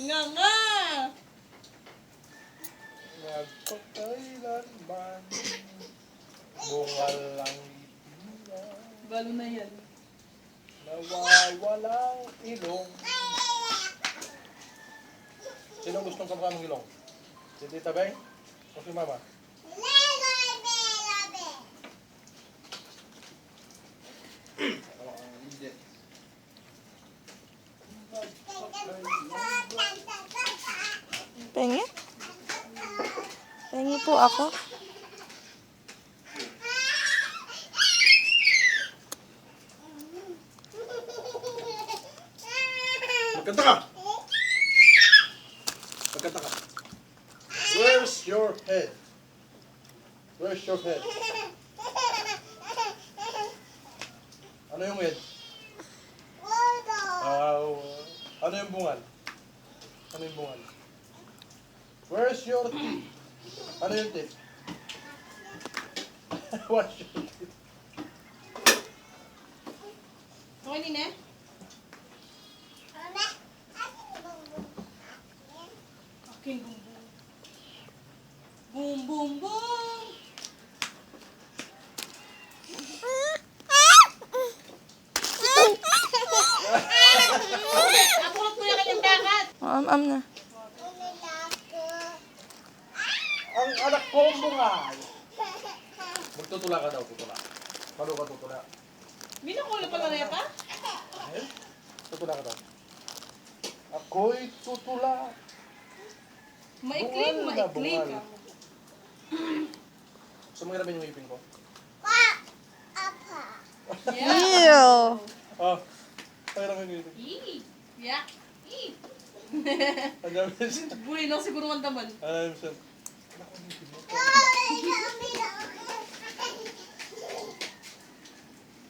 Nga nga! Nagpakailanman, bungal ang ipina, Balo na yan. nawawalang ilong. Sino gustong kamukha ng ilong? Si Tita Beng? O si Mama? Pengi? Pengi po ako. Magkanta ka! Magkanta ka! Where's your head? Where's your head? Ano yung head? Ano yung bungal? Ano yung bungal? Where's your teeth? Ano yung teeth? What's your teeth? Okay din eh? Aking boom boom. Boom boom boom! Ako ang kuya kanyang dagat! Am na. Ang anak ko ang bungal! Magtutula ka daw, tutula. Paano ka tutula? Binakula pala na pa? Ayun. Tutula ka daw. Ako'y tutula. Maikling, Bungal na maikling. bungal. Gusto mo hirapin yung ipin ko? Yeah! Ew. Oh, hirapin yung ipin. Eee! Yeah! Eee! Ang dami siya. Buli lang siguro ang daman. Ang dami siya. Anak ko, yung ipin mo.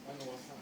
Ano wasa?